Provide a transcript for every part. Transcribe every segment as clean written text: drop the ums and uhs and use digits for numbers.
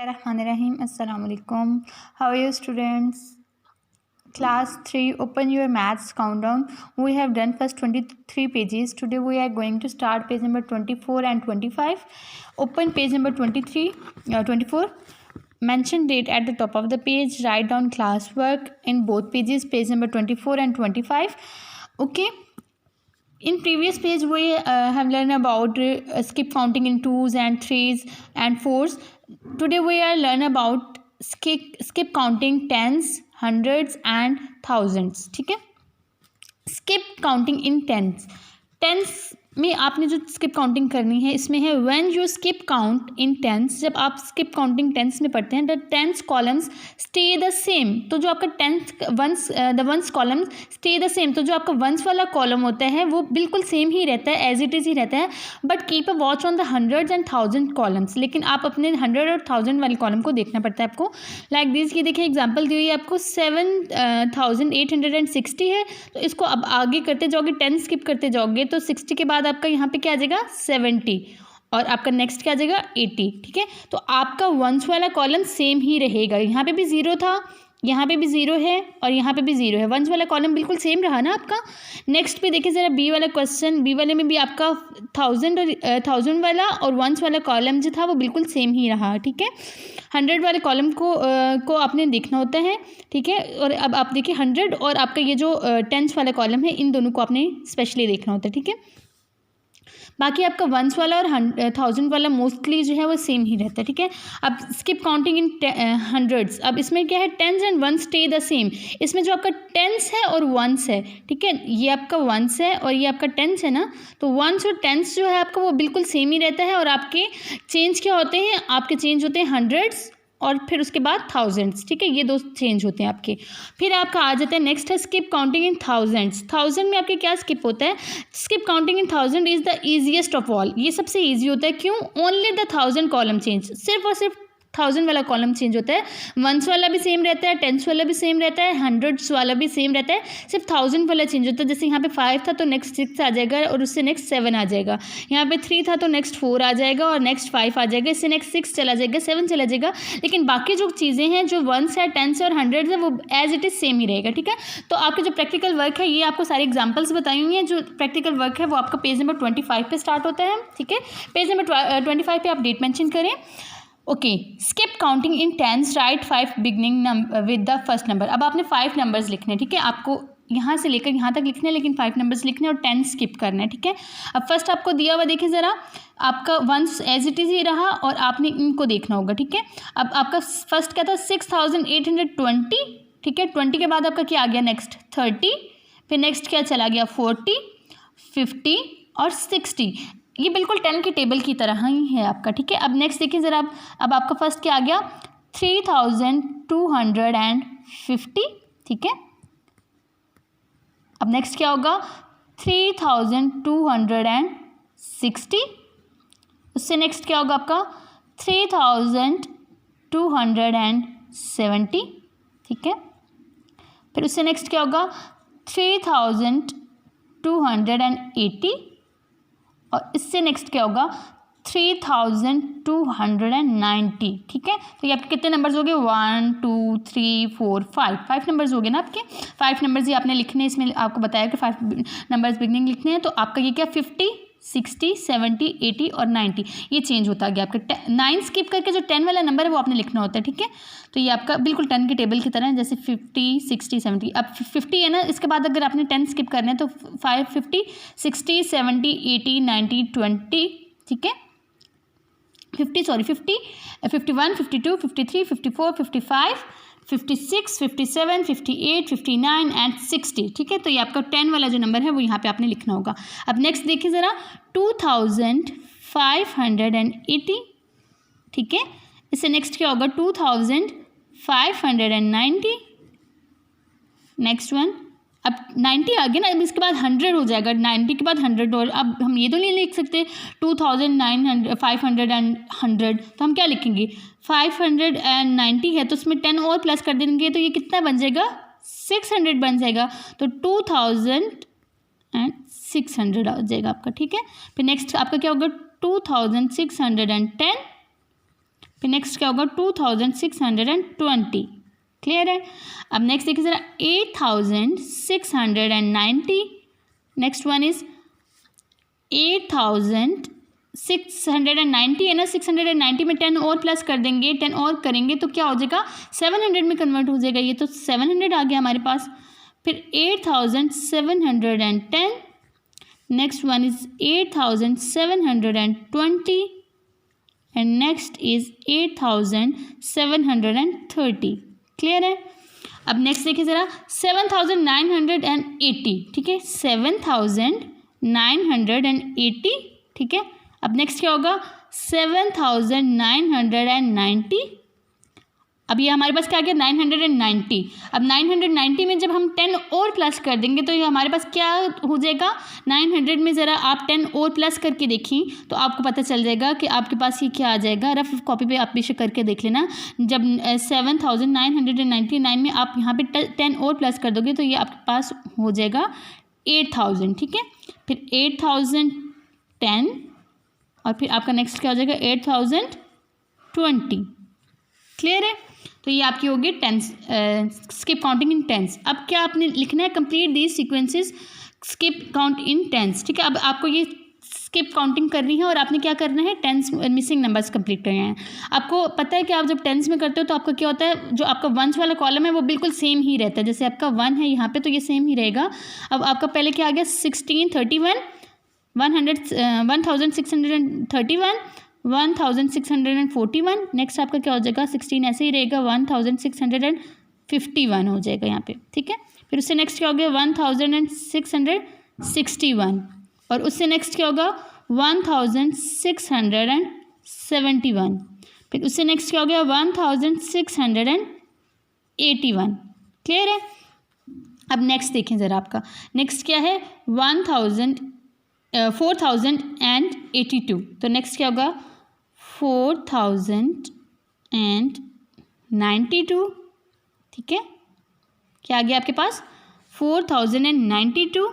Bismillahirrahmanirrahim. Assalamu alaikum. How are you, students? Class 3, open your maths countdown. We have done first 23 pages. Today we are going to start page number 24 and 25. Open page number 24. Mention date at the top of the page. Write down classwork in both pages, page number 24 and 25. Okay. In previous page we have learned about skip counting in 2s and 3s and 4s. Today we are learn about skip counting 10s, 100s and 1000s. ठीक है, skip counting in tens में आपने जो skip counting करनी है इसमें है when you skip count in tens. जब आप स्किप काउंटिंग टेंस में पढ़ते हैं the tens columns stay the same. तो जो आपका ones column stay the same, तो जो आपका वंस वाला कॉलम होता है वो बिल्कुल सेम ही रहता है, एज इट इज़ ही रहता है. But keep a watch on the 100s and 1000 columns. लेकिन आप अपने 100 और 1000 वाले कॉलम को देखना पड़ता है आपको. लाइक दिस की देखिए एग्जाम्पल दी हुई है आपको 7860 है. तो इसको अब आगे करते जाओगे, 10 स्किप करते जाओगे तो 60 के बाद आपका यहाँ पे क्या आ जाएगा 70 और आपका नेक्स्ट क्या आ जाएगा 80. ठीक है, तो आपका वंस वाला कॉलम सेम ही रहेगा. यहाँ पे भी 0 था, यहाँ पे भी 0 है और यहाँ पे भी 0 है. वंस वाला कॉलम बिल्कुल सेम रहा ना आपका. नेक्स्ट पे देखिए ज़रा बी वाला क्वेश्चन. बी वाले में भी आपका 1000 वाला और वंस वाला कॉलम जो था वो बिल्कुल सेम ही रहा. ठीक है, 100 वाले कॉलम को आपने देखना होता है. ठीक है, और अब आप देखिए 100 और आपका ये जो 10s वाला कॉलम है इन दोनों को आपने स्पेशली देखना होता है. ठीक है, बाकी आपका वंस वाला और 1000 वाला मोस्टली जो है वो सेम ही रहता है. ठीक है, अब स्किप काउंटिंग इन 100s. अब इसमें क्या है 10s and 1s stay the same. इसमें जो आपका 10s है और 1s है, ठीक है, ये आपका 1s है और ये आपका 10s है ना. तो 1s और 10s जो है आपका वो बिल्कुल सेम ही रहता है. और आपके चेंज क्या होते हैं, आपके चेंज होते हैं 100s और फिर उसके बाद 1000s. ठीक है, ये दो चेंज होते हैं आपके. फिर आपका आ जाता है नेक्स्ट है स्किप काउंटिंग इन 1000s. 1000 में आपके क्या स्किप होता है, skip counting in 1000 is the easiest of all. ये सबसे ईजी होता है. क्यों, ओनली द 1000 कॉलम चेंज, सिर्फ और सिर्फ 1000 वाला कॉलम चेंज होता है. वंस वाला भी सेम रहता है, 10s वाला भी सेम रहता है, 100s वाला भी सेम रहता है, सिर्फ 1000 वाला चेंज होता है. जैसे यहाँ पे 5 था तो नेक्स्ट 6 आ जाएगा और उससे नेक्स्ट 7 आ जाएगा. यहाँ पे 3 था तो नेक्स्ट 4 आ जाएगा और नेक्स्ट 5 आ जाएगा, इससे नेक्स्ट 6 चला जाएगा, 7 चला जाएगा. लेकिन बाकी जो चीज़ें हैं जो 1s है, 10s है और 100s है वो एज इट इज़ सेम ही रहेगा. ठीक है, तो आपका जो प्रैक्टिकल वर्क है ये आपको सारी एग्जाम्पल्स बताई हुई हैं. जो प्रैक्टिकल वर्क है वो आपका पेज नंबर 25 पे स्टार्ट होता है. ठीक है, पेज नंबर 25 पे आप डेट मेंशन करें. Okay, skip counting in 10s, right 5 beginning with the first number. अब आपने 5 नंबर्स लिखने हैं. ठीक है, आपको यहाँ से लेकर यहाँ तक लिखने हैं लेकिन 5 नंबर्स लिखने हैं और 10 स्किप करना है. ठीक है, अब फर्स्ट आपको दिया हुआ देखिए ज़रा, आपका वंस एज इट इज़ ही रहा और आपने इनको देखना होगा. ठीक है, अब आपका फर्स्ट क्या था 6820. ठीक है, 20 के बाद आपका क्या आ गया नेक्स्ट 30, फिर नेक्स्ट क्या चला गया 40, 50 और 60. ये बिल्कुल 10 की टेबल की तरह ही है आपका. ठीक है, अब नेक्स्ट देखिए ज़रा, अब आपका फर्स्ट क्या आ गया 3250. ठीक है, अब नेक्स्ट क्या होगा 3260. उससे नेक्स्ट क्या होगा आपका 3270. ठीक है, फिर उससे नेक्स्ट क्या होगा 3280 और इससे नेक्स्ट क्या होगा 3290. ठीक है, तो ये आपके कितने नंबर्स हो गए 1 2 3 4 5 नंबर्स हो गए ना आपके. 5 नंबर्स ही आपने लिखने, इसमें आपको बताया कि 5 नंबर्स बिगनिंग लिखने हैं. तो आपका ये क्या 50 60 70 80 और 90 ये चेंज होता गया. आपका 9 स्किप करके जो 10 वाला नंबर है वो आपने लिखना होता है. ठीक है, तो ये आपका बिल्कुल 10 की टेबल की तरह है, जैसे 50 60 70. अब 50 है ना, इसके बाद अगर आपने 10 स्किप करना है तो 5 50 60 70 80 90 20. ठीक है, 51 52 53 54 55 56 57 58 59 एंड 60. ठीक है, तो ये आपका 10 वाला जो नंबर है वो यहाँ पे आपने लिखना होगा. अब नेक्स्ट देखिए ज़रा 2580. ठीक है, इससे नेक्स्ट क्या होगा 2590. नेक्स्ट वन, अब 90 आ गया ना, अब इसके बाद 100 हो जाएगा. 90 के बाद 100 और अब हम ये तो नहीं लिख सकते 500 तो हम क्या लिखेंगे 590 है तो उसमें 10 और प्लस कर देंगे तो ये कितना बन जाएगा 600 बन जाएगा. तो 2600 आ जाएगा आपका. ठीक है, फिर नेक्स्ट आपका क्या होगा 2610. फिर नेक्स्ट क्या होगा 2620, क्लियर है। अब नेक्स्ट देखिए ज़रा 8690, नेक्स्ट वन इज 8690 है ना, 690 में 10 और प्लस कर देंगे, 10 और करेंगे तो क्या हो जाएगा 700 में कन्वर्ट हो जाएगा, ये तो 700 आ गया हमारे पास। फिर 8710, next one is 8720 and next is 8730, clear है। अब नेक्स्ट देखिए ज़रा 7980, ठीक है, 7980, ठीक है। अब नेक्स्ट क्या होगा 7990, अब ये हमारे पास क्या आ गया 990। अब 990 में जब हम 10 और प्लस कर देंगे तो ये हमारे पास क्या हो जाएगा 900 में ज़रा आप 10 और प्लस करके देखिए तो आपको पता चल जाएगा कि आपके पास ये क्या आ जाएगा। रफ कॉपी पे आप बेशक करके देख लेना। जब 7999 में आप यहाँ पे 10 और प्लस कर दोगे तो ये आपके पास हो जाएगा 8000, ठीक है। फिर 8010 और फिर आपका नेक्स्ट क्या हो जाएगा 8020, क्लियर है। तो ये आपकी होगी tens, skip counting in tens. अब क्या आपने लिखना है complete these sequences skip count in tens, ठीक है। अब आपको ये स्किप काउंटिंग करनी है और आपने क्या करना है टेंस मिसिंग नंबर्स कंप्लीट करने हैं। आपको पता है कि आप जब टेंस में करते हो तो आपका क्या होता है जो आपका वंस वाला कॉलम है वो बिल्कुल सेम ही रहता है। जैसे आपका 1 है यहाँ पे तो ये सेम ही रहेगा। अब आपका पहले क्या आ गया 1631, 1631, 1641, नेक्स्ट आपका क्या हो जाएगा 16 ऐसे ही रहेगा 1651 हो जाएगा यहाँ पे, ठीक है। फिर उससे नेक्स्ट क्या हो गया 1661 और उससे नेक्स्ट क्या होगा 1671, फिर उससे नेक्स्ट क्या हो गया 1681, क्लियर है। अब नेक्स्ट देखें ज़रा आपका नेक्स्ट क्या है 4082, तो नेक्स्ट क्या होगा 4092, ठीक है। क्या आ गया आपके पास 4092।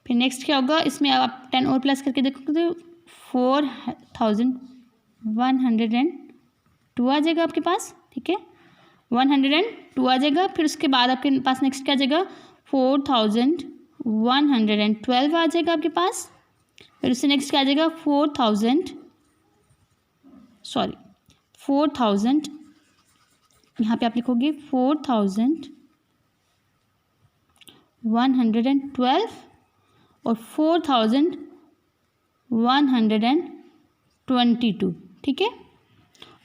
फिर नेक्स्ट क्या होगा इसमें आप 10 और प्लस करके देखोगे तो 4102 आ जाएगा आपके पास, ठीक है, 102 आ जाएगा। फिर उसके बाद आपके पास नेक्स्ट क्या आ जाएगा 4112 आ जाएगा आपके पास। फिर उससे नेक्स्ट क्या आ जाएगा 4000 यहाँ पे आप लिखोगे 4112 और 4122, ठीक है।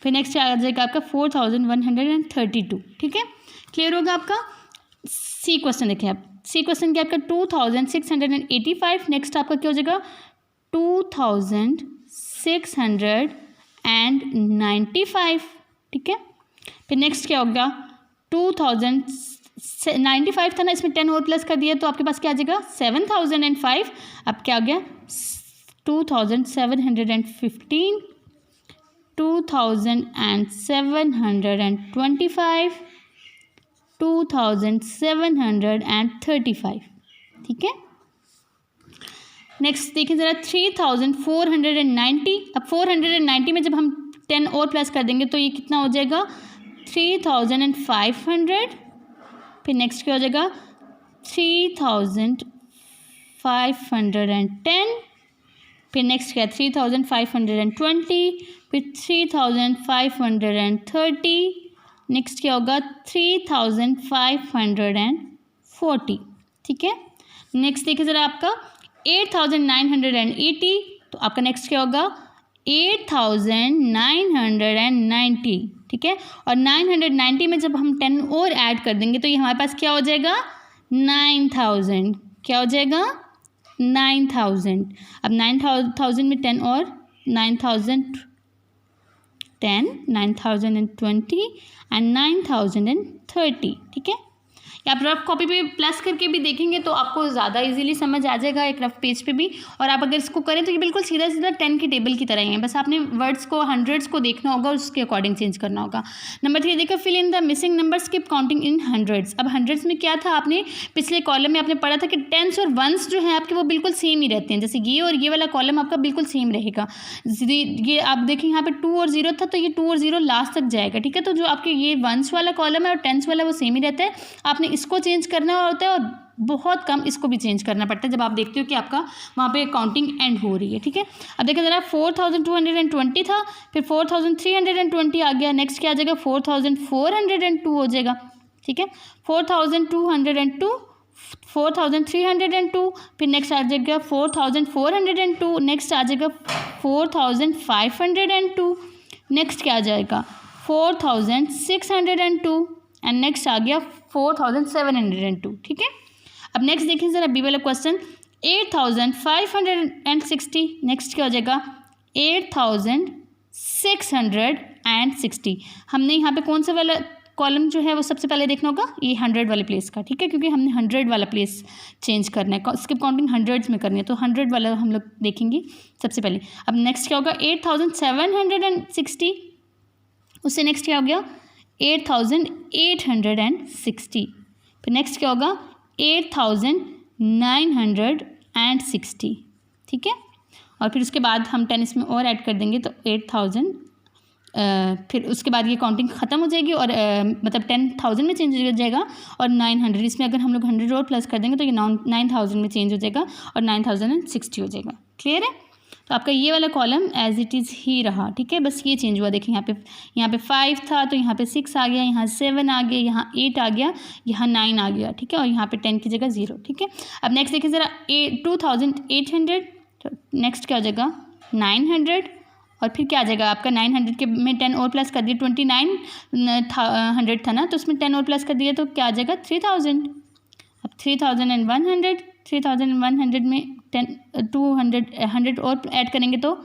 फिर नेक्स्ट आ जाएगा आपका 4132, ठीक है। क्लियर होगा आपका। सी क्वेश्चन देखें आप, सी क्वेश्चन क्या आपका 2685, नेक्स्ट आपका क्या हो जाएगा 2695, ठीक है। फिर नेक्स्ट क्या होगा 2095 था ना, इसमें 10 और प्लस कर दिया तो आपके पास क्या आ जाएगा 7005। अब क्या आ गया 2715, 2725, 2735, ठीक है। नेक्स्ट देखिए ज़रा 3490। अब 490 में जब हम 10 और प्लस कर देंगे तो ये कितना हो जाएगा 3500। फिर नेक्स्ट क्या हो जाएगा 3510, फिर नेक्स्ट क्या 3520, फिर 3530, नेक्स्ट क्या होगा 3540, ठीक है। नेक्स्ट देखिए ज़रा आपका 8980, तो आपका नेक्स्ट क्या होगा 8990, ठीक है। और 990 में जब हम 10 और ऐड कर देंगे तो ये हमारे पास क्या हो जाएगा 9000, क्या हो जाएगा 9000। अब 9000 में 10 और 9010, 9020 एंड 9030, ठीक है। या आप रफ कॉपी पे प्लस करके भी देखेंगे तो आपको ज़्यादा इजीली समझ आ जाएगा एक रफ पेज पे भी। और आप अगर इसको करें तो ये बिल्कुल सीधा सीधा 10 की टेबल की तरह ही है, बस आपने वर्ड्स को हंड्रेड्स को देखना होगा और उसके अकॉर्डिंग चेंज करना होगा। नंबर 3 देखा, fill in the missing number, skip counting in hundreds. अब हंड्रेड्स में क्या था, आपने पिछले कॉलम में आपने पढ़ा था कि टेंस और वंस जो है आपके वो बिल्कुल सेम ही रहते हैं, जैसे ये और ये वाला कॉलम आपका बिल्कुल सेम रहेगा। ये आप देखें यहाँ पे 2 और 0 था तो ये 2 और 0 लास्ट तक जाएगा, ठीक है। तो जो आपके ये वंस वाला कॉलम है और टेंस वाला वो सेम ही रहता है, आपने इसको चेंज करना होता है और बहुत कम इसको भी चेंज करना पड़ता है जब आप देखते हो कि आपका वहाँ पे काउंटिंग एंड हो रही है, ठीक है। अब देखिए ज़रा 4220 था, फिर 4320 आ गया, नेक्स्ट क्या आ जाएगा 4402 हो जाएगा, ठीक है। 4202, 4302, फिर नेक्स्ट आ जाएगा 4402, नेक्स्ट आ जाएगा 4502, नेक्स्ट क्या आ जाएगा 4602 एंड नेक्स्ट आ गया 4702, ठीक है। अब नेक्स्ट देखिए ज़रा बी वाला क्वेश्चन, 8560, नेक्स्ट क्या हो जाएगा 8660। हमने यहाँ पे कौन सा वाला कॉलम जो है वो सबसे पहले देखना होगा, ये 100 वाले प्लेस का, ठीक है, क्योंकि हमने 100 वाला प्लेस चेंज करना है, स्किप काउंटिंग हंड्रेड्स में करनी है, तो 100 वाला हम लोग देखेंगे सबसे पहले। अब नेक्स्ट क्या होगा 8760, उससे नेक्स्ट क्या हो गया 8860, फिर नेक्स्ट क्या होगा 8960, ठीक है। और फिर उसके बाद हम 10 इसमें और ऐड कर देंगे तो 8000, फिर उसके बाद ये काउंटिंग ख़त्म हो जाएगी और मतलब 10,000 में चेंज हो जाएगा और 900 इसमें अगर हम लोग 100 और प्लस कर देंगे तो ये 9000 में चेंज हो जाएगा और 9060 हो जाएगा। क्लियर है। तो आपका ये वाला कॉलम एज इट इज़ ही रहा, ठीक है, बस ये चेंज हुआ। देखिए यहाँ पे 5 था तो यहाँ पे 6 आ गया, यहाँ 7 आ गया, यहाँ 8 आ गया, यहाँ 9 आ गया, ठीक है, और यहाँ पे 10 की जगह 0, ठीक है। अब नेक्स्ट देखिए ज़रा 2800, तो नेक्स्ट क्या हो जाएगा 900 और फिर क्या आ जाएगा आपका 900 के में 10 और प्लस कर दिया, 2900 था ना, तो उसमें 10 और प्लस कर दिया तो क्या आ जाएगा 3000। अब 3100 में 100 और ऐड करेंगे तो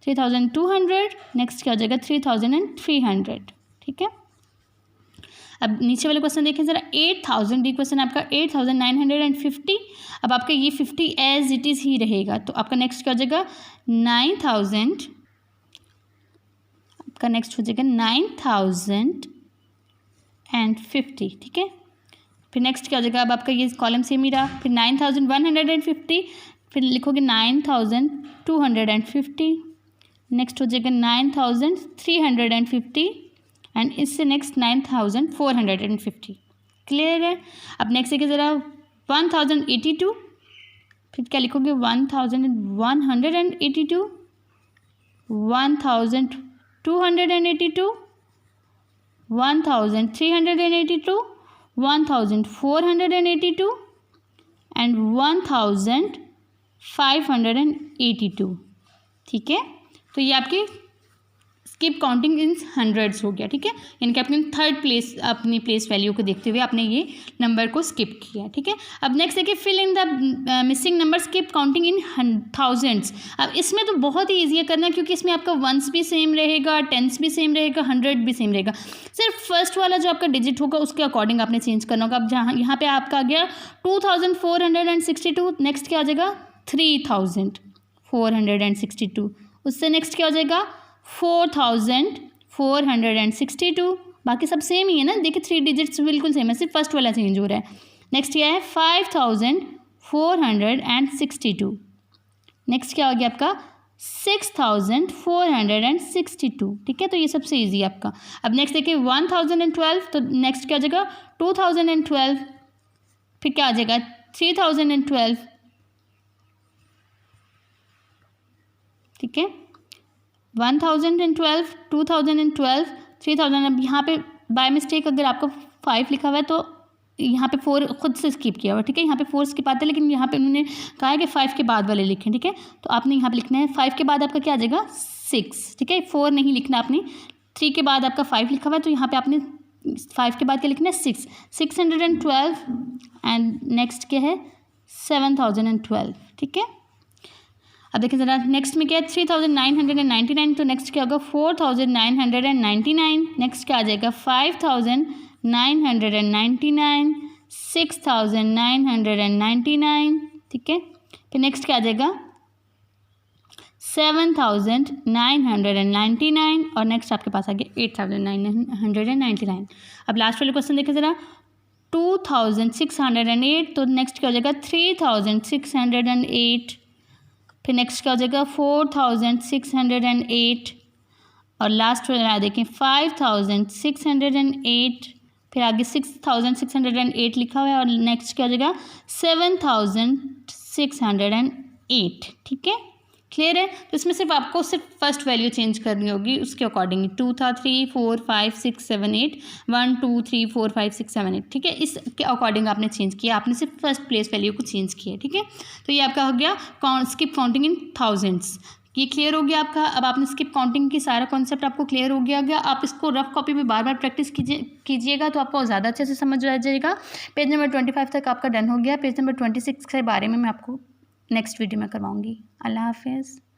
3200, नेक्स्ट क्या हो जाएगा 3300, ठीक है। अब नीचे वाले क्वेश्चन देखें ज़रा 8000, डी क्वेश्चन आपका 8950। अब आपका ये 50 एज इट इज़ ही रहेगा, तो आपका नेक्स्ट क्या हो जाएगा 9000, आपका नेक्स्ट हो जाएगा 9050, ठीक है। फिर नेक्स्ट क्या हो जाएगा, अब आपका ये कॉलम सेम ही रहा, फिर 9150, फिर लिखोगे 9250, नेक्स्ट हो जाएगा 9350 एंड इससे नेक्स्ट 9450। क्लियर है। अब नेक्स्ट देखिए ज़रा 1082, फिर क्या लिखोगे 1182, 1282, 1382, 1482 एंड 1582, ठीक है। तो ये आपकी स्किप काउंटिंग इन हंड्रेड्स हो गया, ठीक है, यानी कि अपने थर्ड प्लेस अपनी प्लेस वैल्यू को देखते हुए आपने ये नंबर को स्किप किया, ठीक है। अब नेक्स्ट देखिए fill in the missing number, skip counting in thousands. अब इसमें तो बहुत ही ईजी है करना, क्योंकि इसमें आपका वंस भी सेम रहेगा, टेंस भी सेम रहेगा, 100 भी सेम रहेगा, सिर्फ फर्स्ट वाला जो आपका डिजिट होगा उसके अकॉर्डिंग आपने चेंज करना होगा। अब जहाँ यहाँ पे आपका आ गया 2462, नेक्स्ट क्या आ जाएगा 3462, उससे नेक्स्ट क्या हो जाएगा 4462, बाकी सब सेम ही है ना, देखिए 3 डिजिट्स बिल्कुल सेम है, सिर्फ फर्स्ट वाला चेंज हो रहा है। नेक्स्ट क्या है 5462, नेक्स्ट क्या हो गया आपका 6462, ठीक है, तो ये सबसे ईजी है आपका। अब नेक्स्ट देखिए 1012, तो नेक्स्ट क्या हो जाएगा 2012, फिर क्या आ जाएगा 3012, ठीक है, 1012, 2012, 3000। अब यहाँ पे बाय मिस्टेक अगर आपको 5 लिखा हुआ है तो यहाँ पे 4 खुद से स्किप किया हुआ, ठीक है, यहाँ पे 4 स्किप आता है, लेकिन यहाँ पे उन्होंने कहा है कि 5 के बाद वाले लिखें, ठीक है, तो आपने यहाँ पे लिखना है 5 के बाद आपका क्या आ जाएगा 6, ठीक है, 4 नहीं लिखना आपने, 3 के बाद आपका 5 लिखा हुआ है तो यहाँ पे आपने 5 के बाद क्या लिखना है 612 एंड नेक्स्ट क्या है 7012, ठीक है। अब देखिए ज़रा नेक्स्ट में क्या है 3999, तो नेक्स्ट क्या होगा 4999, नेक्स्ट क्या आ जाएगा 5999, 6,999, ठीक है। फिर नेक्स्ट क्या आ जाएगा 7,999 और नेक्स्ट आपके पास आ गया 8,999। अब लास्ट वाले क्वेश्चन देखें ज़रा 2,608, तो नेक्स्ट क्या हो जाएगा 3,608, फिर नेक्स्ट क्या हो जाएगा 4,608 और लास्ट वाला देखें 5,608, फिर आगे 6,608 लिखा हुआ है और नेक्स्ट क्या हो जाएगा 7,608, ठीक है। क्लियर है। तो इसमें सिर्फ आपको सिर्फ फर्स्ट वैल्यू चेंज करनी होगी उसके अकॉर्डिंग। 2 था 3 4 5 6 7 8 1 2 3 4 5 6 7 8, ठीक है। इसके अकॉर्डिंग आपने चेंज किया, आपने सिर्फ फर्स्ट प्लेस वैल्यू को चेंज किया, ठीक है। तो ये आपका हो गया स्किप काउंटिंग इन थाउजेंड्स। ये क्लियर हो गया आपका। अब आपने स्किप काउंटिंग की सारा कॉन्सेप्ट आपको क्लियर हो गया। आप इसको रफ कॉपी में बार बार प्रैक्टिस कीजिएगा तो आपको ज़्यादा अच्छे से समझ आ जाएगा। पेज नंबर 25 तक आपका डन हो गया। पेज नंबर 26 के बारे में मैं आपको नेक्स्ट वीडियो में करवाऊँगी। अल्लाह हाफिज़।